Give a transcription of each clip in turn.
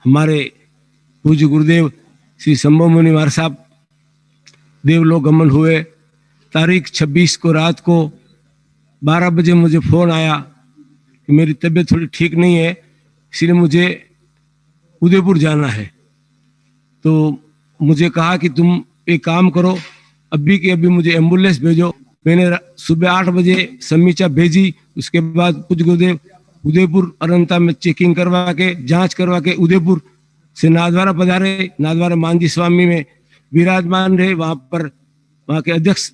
हमारे पूज्य गुरुदेव श्री संभव मुनि महाराज साहब देवलोक गमन हुए। तारीख 26 को रात को 12 बजे मुझे फ़ोन आया कि मेरी तबीयत थोड़ी ठीक नहीं है, इसलिए मुझे उदयपुर जाना है। तो मुझे कहा कि तुम एक काम करो, अभी के अभी मुझे एम्बुलेंस भेजो। मैंने सुबह 8 बजे समीक्षा भेजी। उसके बाद पूज्य गुरुदेव उदयपुर अनंता में चेकिंग करवा के, जांच करवा के उदयपुर से नाथद्वारा पधारे। नाथद्वारा मांझी स्वामी में विराजमान रहे। वहाँ के अध्यक्ष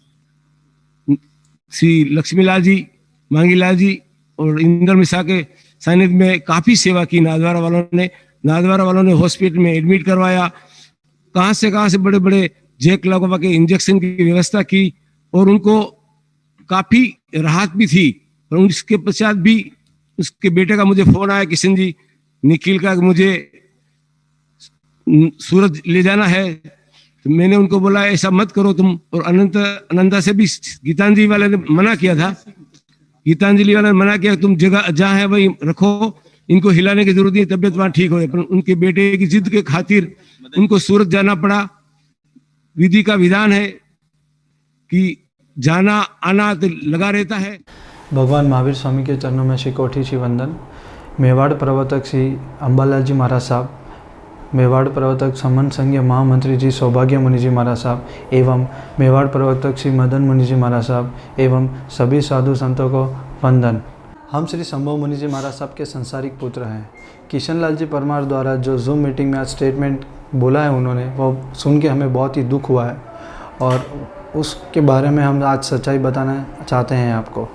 श्री लक्ष्मीलाल जी, मांगीलाल जी और इंद्र मिश्रा के सानिध्य में काफ़ी सेवा की नाथद्वारा वालों ने हॉस्पिटल में एडमिट करवाया। कहाँ से बड़े बड़े जैक लगवा के इंजेक्शन की व्यवस्था की और उनको काफ़ी राहत भी थी। और उसके पश्चात भी उसके बेटे का मुझे फ़ोन आया, किशन जी निखिल का, मुझे सूरत ले जाना है। तो मैंने उनको बोला ऐसा मत करो तुम। और अनंता से भी गीतांजलि वाले ने मना किया था। गीतांजलि वाले ने मना किया तुम जगह जहाँ है वही रखो, इनको हिलाने की जरूरत नहीं, तबियत वहाँ ठीक हो। पर उनके बेटे की जिद के खातिर उनको सूरत जाना पड़ा। विधि का विधान है कि जाना आना तो लगा रहता है। भगवान महावीर स्वामी के चरणों में श्री कोटि श्री वंदन। मेवाड़ प्रवर्तक श्री अंबालाल जी महाराज साहब, मेवाड़ प्रवर्तक समन संघीय महामंत्री जी सौभाग्य मुनि जी महाराज साहब एवं मेवाड़ प्रवर्तक श्री मदन मुनि जी महाराज साहब एवं सभी साधु संतों को वंदन। हम श्री संभव मुनि जी महाराज साहब के संसारिक पुत्र हैं। किशन लाल जी परमार द्वारा जो जूम मीटिंग में आज स्टेटमेंट बोला है उन्होंने, वो सुन के हमें बहुत ही दुख हुआ है और उसके बारे में हम आज सच्चाई बताना चाहते हैं आपको।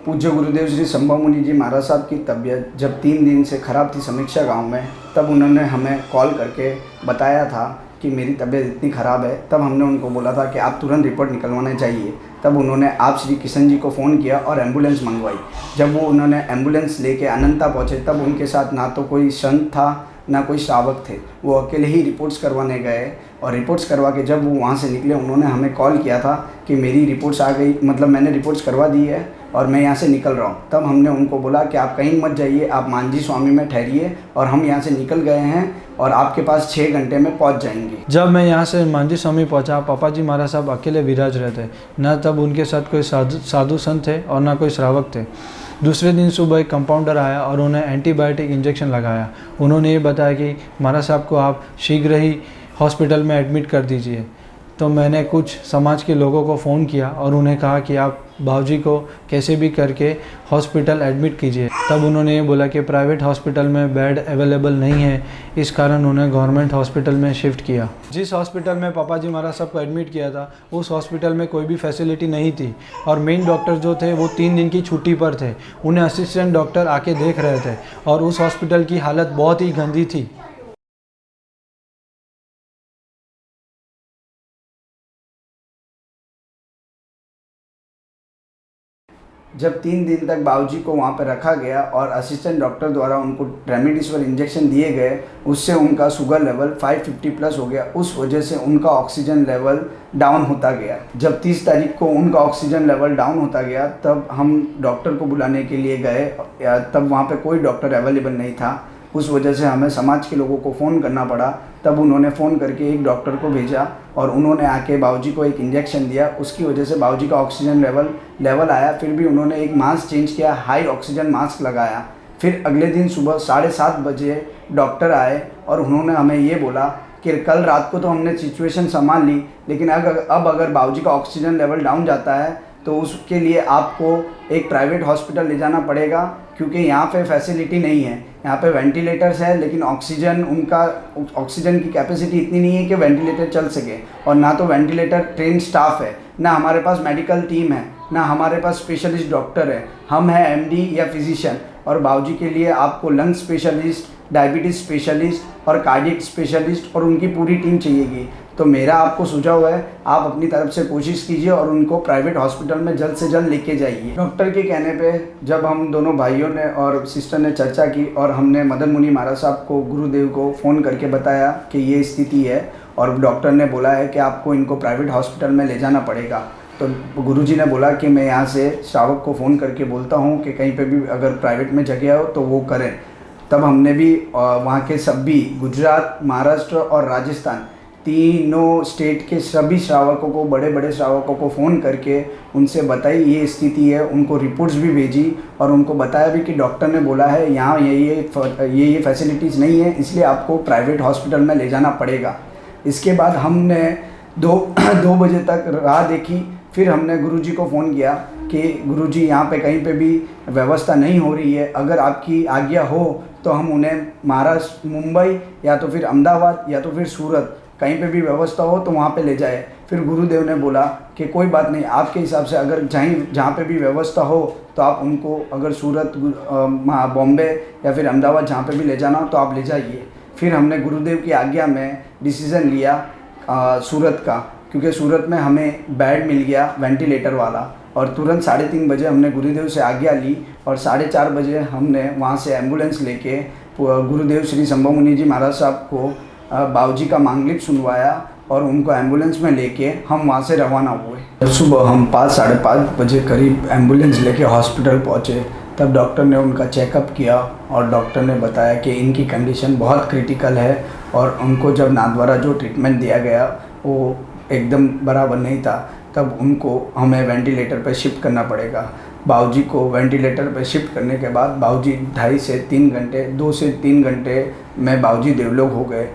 पूज्य गुरुदेव श्री संभव मुनि जी महाराज साहब की तबीयत जब 3 दिन से ख़राब थी समीक्षा गांव में, तब उन्होंने हमें कॉल करके बताया था कि मेरी तबीयत इतनी ख़राब है। तब हमने उनको बोला था कि आप तुरंत रिपोर्ट निकलवाना चाहिए। तब उन्होंने आप श्री किशन जी को फ़ोन किया और एम्बुलेंस मंगवाई। जब वो उन्होंने एम्बुलेंस लेके अनंता पहुँचे, तब उनके साथ ना तो कोई संत था ना कोई श्रावक थे। वो अकेले ही रिपोर्ट्स करवाने गए और रिपोर्ट्स करवा के जब वो वहाँ से निकले, उन्होंने हमें कॉल किया था कि मेरी रिपोर्ट्स आ गई, मतलब मैंने रिपोर्ट्स करवा दी है और मैं यहाँ से निकल रहा हूँ। तब हमने उनको बोला कि आप कहीं मत जाइए, आप मांझी स्वामी में ठहरिए और हम यहाँ से निकल गए हैं और आपके पास 6 घंटे में पहुँच जाएंगे। जब मैं यहाँ से मांझी स्वामी पहुँचा, पापा जी महाराज साहब अकेले विराज रहे थे। न तब उनके साथ कोई साधु संत थे और ना कोई श्रावक थे। दूसरे दिन सुबह एक कंपाउंडर आया और उन्हें एंटीबायोटिक इंजेक्शन लगाया। उन्होंने ये बताया कि महाराज साहब को आप शीघ्र ही हॉस्पिटल में एडमिट कर दीजिए। तो मैंने कुछ समाज के लोगों को फ़ोन किया और उन्हें कहा कि आप बाबूजी को कैसे भी करके हॉस्पिटल एडमिट कीजिए। तब उन्होंने ये बोला कि प्राइवेट हॉस्पिटल में बेड अवेलेबल नहीं है, इस कारण उन्हें गवर्नमेंट हॉस्पिटल में शिफ्ट किया। जिस हॉस्पिटल में पापा जी महाराज साहब को एडमिट किया था, उस हॉस्पिटल में कोई भी फैसिलिटी नहीं थी और मेन डॉक्टर जो थे वो 3 दिन की छुट्टी पर थे। उन्हें असिस्टेंट डॉक्टर आके देख रहे थे और उस हॉस्पिटल की हालत बहुत ही गंदी थी। जब 3 दिन तक बाबूजी को वहाँ पर रखा गया और असिस्टेंट डॉक्टर द्वारा उनको रेमडेसिविर इंजेक्शन दिए गए, उससे उनका शुगर लेवल 550 प्लस हो गया। उस वजह से उनका ऑक्सीजन लेवल डाउन होता गया। जब 30 तारीख को उनका ऑक्सीजन लेवल डाउन होता गया, तब हम डॉक्टर को बुलाने के लिए गए। तब वहाँ पर कोई डॉक्टर अवेलेबल नहीं था। उस वजह से हमें समाज के लोगों को फ़ोन करना पड़ा। तब उन्होंने फ़ोन करके एक डॉक्टर को भेजा और उन्होंने आके बाबूजी को एक इंजेक्शन दिया। उसकी वजह से बाबूजी का ऑक्सीजन लेवल आया। फिर भी उन्होंने एक मास्क चेंज किया, हाई ऑक्सीजन मास्क लगाया। फिर अगले दिन सुबह 7:30 बजे डॉक्टर आए और उन्होंने हमें ये बोला कि कल रात को तो हमने सिचुएशन संभाल ली, लेकिन अब अगर बाबूजी का ऑक्सीजन लेवल डाउन जाता है तो उसके लिए आपको एक प्राइवेट हॉस्पिटल ले जाना पड़ेगा, क्योंकि यहाँ पे फैसिलिटी नहीं है। यहाँ पे वेंटिलेटर्स है, लेकिन ऑक्सीजन की कैपेसिटी इतनी नहीं है कि वेंटिलेटर चल सके, और ना तो वेंटिलेटर ट्रेन स्टाफ है, ना हमारे पास मेडिकल टीम है, ना हमारे पास स्पेशलिस्ट डॉक्टर है। हम हैं एमडी या फिजिशियन, और बाबूजी के लिए आपको लंग स्पेशलिस्ट, डायबिटीज़ स्पेशलिस्ट और कार्डियक स्पेशलिस्ट और उनकी पूरी टीम चाहिएगी। तो मेरा आपको सुझाव है, आप अपनी तरफ से कोशिश कीजिए और उनको प्राइवेट हॉस्पिटल में जल्द से जल्द लेके जाइए। डॉक्टर के कहने पे जब हम दोनों भाइयों ने और सिस्टर ने चर्चा की और हमने मदन मुनि महाराज साहब को, गुरुदेव को फ़ोन करके बताया कि ये स्थिति है और डॉक्टर ने बोला है कि आपको इनको प्राइवेट हॉस्पिटल में ले जाना पड़ेगा, तो गुरुजी ने बोला कि मैं यहाँ से श्रावक को फ़ोन करके बोलता हूँ कि कहीं पे भी अगर प्राइवेट में जगह हो तो वो करें। तब हमने भी वहाँ के सभी गुजरात, महाराष्ट्र और राजस्थान तीनों स्टेट के सभी श्रावकों को, बड़े बड़े श्रावकों को फ़ोन करके उनसे बताई ये स्थिति है, उनको रिपोर्ट्स भी भेजी और उनको बताया भी कि डॉक्टर ने बोला है यहाँ ये फैसिलिटीज़ नहीं है, इसलिए आपको प्राइवेट हॉस्पिटल में ले जाना पड़ेगा। इसके बाद हमने 2 बजे तक राह देखी। फिर हमने गुरुजी को फ़ोन किया कि गुरुजी यहाँ पे कहीं पे भी व्यवस्था नहीं हो रही है, अगर आपकी आज्ञा हो तो हम उन्हें महाराष्ट्र, मुंबई या तो फिर अहमदाबाद या तो फिर सूरत कहीं पे भी व्यवस्था हो तो वहाँ पे ले जाए। फिर गुरुदेव ने बोला कि कोई बात नहीं, आपके हिसाब से अगर जहाँ पे भी व्यवस्था हो तो आप उनको अगर सूरत, बॉम्बे या फिर अहमदाबाद जहाँ पे भी ले जाना हो तो आप ले जाइए। फिर हमने गुरुदेव की आज्ञा में डिसीज़न लिया सूरत का, क्योंकि सूरत में हमें बेड मिल गया वेंटिलेटर वाला, और तुरंत 3:30 बजे हमने गुरुदेव से आज्ञा ली और 4:30 बजे हमने वहाँ से एम्बुलेंस लेके गुरुदेव श्री संभव मुनि जी महाराज साहब को बाबूजी का मांगलिक सुनवाया और उनको एम्बुलेंस में लेके हम वहाँ से रवाना हुए। सुबह हम 5, 5:30 बजे करीब एम्बुलेंस लेके हॉस्पिटल पहुँचे। तब डॉक्टर ने उनका चेकअप किया और डॉक्टर ने बताया कि इनकी कंडीशन बहुत क्रिटिकल है और उनको जब नाथद्वारा जो ट्रीटमेंट दिया गया वो एकदम बराबर नहीं था। तब उनको हमें वेंटिलेटर पर शिफ्ट करना पड़ेगा। बाबूजी को वेंटिलेटर पर शिफ्ट करने के बाद बाबूजी 2.5 से 3 घंटे 2 से 3 घंटे में बाबूजी देवलोक हो गए।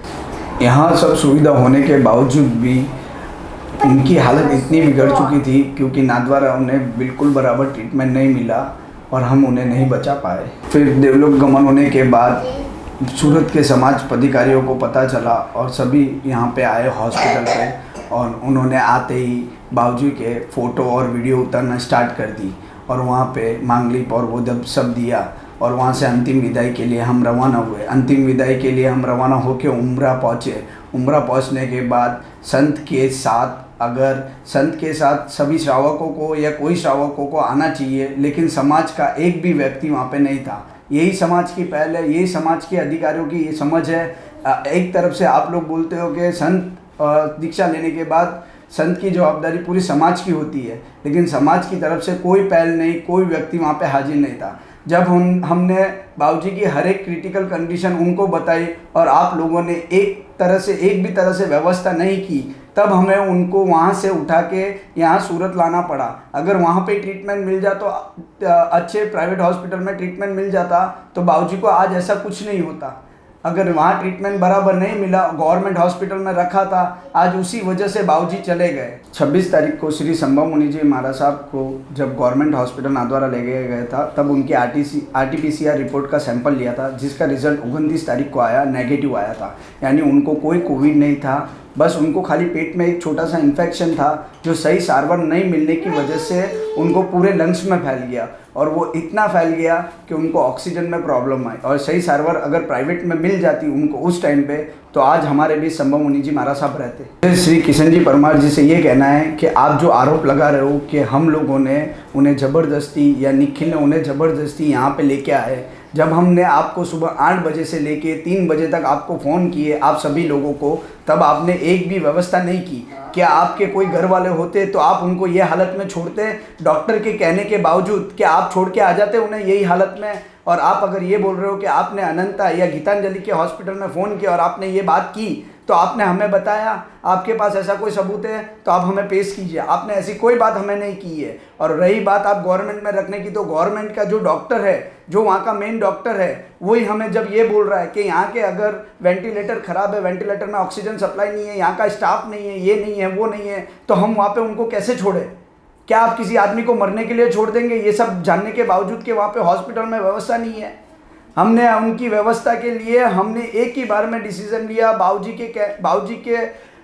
यहाँ सब सुविधा होने के बावजूद भी उनकी हालत इतनी बिगड़ चुकी थी क्योंकि नाथद्वारा उन्हें बिल्कुल बराबर ट्रीटमेंट नहीं मिला और हम उन्हें नहीं बचा पाए। फिर देवलोक गमन होने के बाद सूरत के समाज पदाधिकारियों को पता चला और सभी यहाँ पे आए हॉस्पिटल पे और उन्होंने आते ही बाबूजी के फ़ोटो और वीडियो उतारना स्टार्ट कर दी और वहाँ पे मांगलिक और वो जब सब दिया और वहाँ से अंतिम विदाई के लिए हम रवाना हुए। अंतिम विदाई के लिए हम रवाना होकर उम्रा पहुँचे। उम्रा पहुँचने के बाद संत के साथ सभी श्रावकों को या कोई श्रावकों को आना चाहिए, लेकिन समाज का एक भी व्यक्ति वहाँ पे नहीं था। यही समाज की पहल है, यही समाज के अधिकारियों की ये समझ है। एक तरफ से आप लोग बोलते हो कि संत दीक्षा लेने के बाद संत की जवाबदारी पूरी समाज की होती है, लेकिन समाज की तरफ से कोई पहल नहीं, कोई व्यक्ति वहाँ पे हाजिर नहीं था। जब हमने बाबूजी की हर एक क्रिटिकल कंडीशन उनको बताई और आप लोगों ने एक भी तरह से व्यवस्था नहीं की, तब हमें उनको वहाँ से उठा के यहाँ सूरत लाना पड़ा। अगर वहाँ पे ट्रीटमेंट मिल जाता तो अच्छे प्राइवेट हॉस्पिटल में ट्रीटमेंट मिल जाता तो बाबूजी को आज ऐसा कुछ नहीं होता। अगर वहाँ ट्रीटमेंट बराबर नहीं मिला, गवर्नमेंट हॉस्पिटल में रखा था, आज उसी वजह से बाबूजी चले गए। 26 तारीख को श्री संभव मुनि जी महाराज साहब को जब गवर्नमेंट हॉस्पिटल नाथद्वारा ले गया था, तब उनकी RT-PCR रिपोर्ट का सैंपल लिया था, जिसका रिजल्ट 29 तारीख को आया, नेगेटिव आया था। यानी उनको कोई कोविड नहीं था, बस उनको खाली पेट में एक छोटा सा इन्फेक्शन था जो सही सारवार नहीं मिलने की वजह से उनको पूरे लंग्स में फैल गया और वो इतना फैल गया कि उनको ऑक्सीजन में प्रॉब्लम आई। और सही सारवार अगर प्राइवेट में मिल जाती उनको उस टाइम पे, तो आज हमारे बीच संभव मुनि जी महाराज साहब रहते। श्री किशन जी परमार जी से ये कहना है कि आप जो आरोप लगा रहे हो कि हम लोगों ने उन्हें ज़बरदस्ती या निखिल ने उन्हें ज़बरदस्ती यहाँ पे लेके आए, जब हमने आपको सुबह 8 बजे से लेके 3 बजे तक आपको फ़ोन किए आप सभी लोगों को, तब आपने एक भी व्यवस्था नहीं की। क्या आपके कोई घर वाले होते तो आप उनको ये हालत में छोड़ते? डॉक्टर के कहने के बावजूद क्या आप छोड़ के आ जाते उन्हें यही हालत में? और आप अगर ये बोल रहे हो कि आपने अनंता या गीतांजलि के हॉस्पिटल में फ़ोन किया और आपने ये बात की, तो आपने हमें बताया, आपके पास ऐसा कोई सबूत है तो आप हमें पेश कीजिए। आपने ऐसी कोई बात हमें नहीं की है। और रही बात आप गवर्नमेंट में रखने की, तो गवर्नमेंट का जो डॉक्टर है, जो वहाँ का मेन डॉक्टर है, वही हमें जब ये बोल रहा है कि यहाँ के अगर वेंटिलेटर ख़राब है, वेंटिलेटर में ऑक्सीजन सप्लाई नहीं है, यहाँ का स्टाफ नहीं है, ये नहीं है, वो नहीं है, तो हम वहाँ पे उनको कैसे छोड़ें? क्या आप किसी आदमी को मरने के लिए छोड़ देंगे, ये सब जानने के बावजूद कि वहाँ पे हॉस्पिटल में व्यवस्था नहीं है? हमने उनकी व्यवस्था के लिए हमने एक ही बार में डिसीज़न लिया। बाबूजी के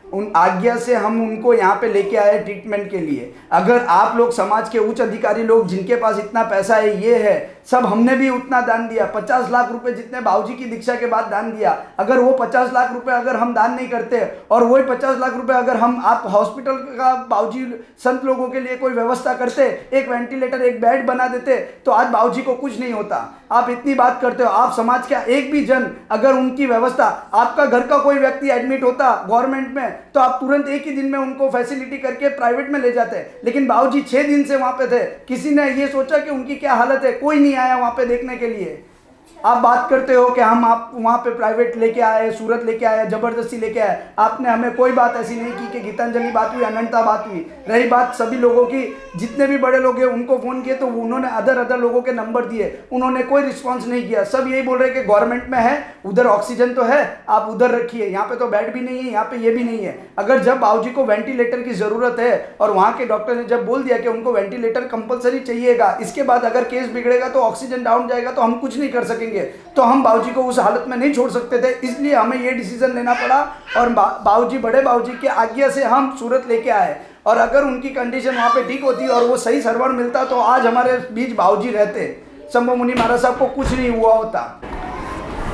उन आज्ञा से हम उनको यहाँ पे लेके आए ट्रीटमेंट के लिए। अगर आप लोग समाज के उच्च अधिकारी लोग जिनके पास इतना पैसा है, ये है, सब हमने भी उतना दान दिया, 50 लाख रुपए जितने बाबूजी की दीक्षा के बाद दान दिया। अगर वो 50 लाख रुपए अगर हम दान नहीं करते और वही 50 लाख रुपए अगर आप हॉस्पिटल का बाबूजी संत लोगों के लिए कोई व्यवस्था करते, एक वेंटिलेटर, एक बेड बना देते, तो आज बाबूजी को कुछ नहीं होता। आप इतनी बात करते हो, आप समाज का एक भी जन अगर उनकी व्यवस्था, आपका घर का कोई व्यक्ति एडमिट होता गवर्नमेंट में, तो आप तुरंत एक ही दिन में उनको फैसिलिटी करके प्राइवेट में ले जाते। लेकिन बाबूजी 6 दिन से वहाँ पे थे, किसी ने ये सोचा कि उनकी क्या हालत है? कोई नहीं आया वहाँ पे देखने के लिए। आप बात करते हो कि हम आप वहाँ पे प्राइवेट लेके आए, सूरत लेके आए, ज़बरदस्ती लेके आए। आपने हमें कोई बात ऐसी नहीं की कि गीतांजलि बात हुई, अनंता बात हुई। रही बात सभी लोगों की, जितने भी बड़े लोग हैं उनको फ़ोन किए तो उन्होंने अदर लोगों के नंबर दिए, उन्होंने कोई रिस्पॉन्स नहीं किया। सब यही बोल रहे कि गवर्नमेंट में है, उधर ऑक्सीजन तो है, आप उधर रखिए, यहाँ पे तो बेड भी नहीं है, यहाँ पे ये भी नहीं है। अगर जब बाबूजी को वेंटिलेटर की ज़रूरत है और वहाँ के डॉक्टर ने जब बोल दिया कि उनको वेंटिलेटर कंपलसरी चाहिएगा, इसके बाद अगर केस बिगड़ेगा तो ऑक्सीजन डाउन जाएगा तो हम कुछ नहीं कर सकेंगे, तो हम बाबूजी को उस हालत में नहीं छोड़ सकते थे। इसलिए हमें ये डिसीजन लेना पड़ा और बाबूजी, बड़े बाबूजी की आज्ञा से हम सूरत लेके आए। और अगर उनकी कंडीशन वहाँ पे ठीक होती और वो सही सर्वर मिलता तो आज हमारे बीच बाबूजी रहते, संभव मुनि महाराज साहब को कुछ नहीं हुआ होता।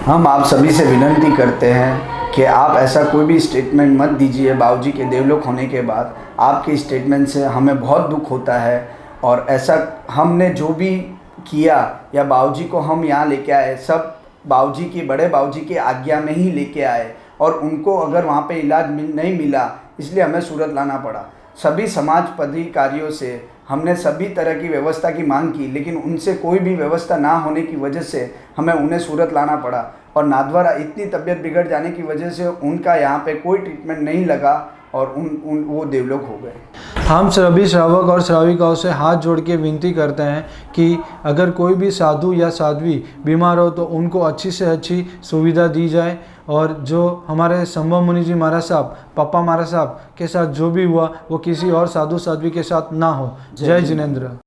हम आप सभी से विनती करते हैं कि आप ऐसा कोई भी स्टेटमेंट मत दीजिए बाबूजी के देवलोक होने के बाद। आपके स्टेटमेंट से हमें बहुत दुख होता है और ऐसा हमने जो भी किया या बाबूजी को हम यहाँ लेके आए, सब बाबूजी की, बड़े बाबूजी की आज्ञा में ही लेके आए और उनको अगर वहाँ पे इलाज नहीं मिला इसलिए हमें सूरत लाना पड़ा। सभी समाज पदाधिकारियों से हमने सभी तरह की व्यवस्था की मांग की, लेकिन उनसे कोई भी व्यवस्था ना होने की वजह से हमें उन्हें सूरत लाना पड़ा और नाथद्वारा इतनी तबीयत बिगड़ जाने की वजह से उनका यहाँ पे कोई ट्रीटमेंट नहीं लगा और वो देवलोक हो गए। हम सभी श्रावक और श्राविकाओं से हाथ जोड़ के विनती करते हैं कि अगर कोई भी साधु या साध्वी बीमार हो तो उनको अच्छी से अच्छी सुविधा दी जाए और जो हमारे संभव मुनि जी महाराज साहब, पप्पा महाराज साहब के साथ जो भी हुआ वो किसी और साधु साध्वी के साथ ना हो। जय जिनेंद्र।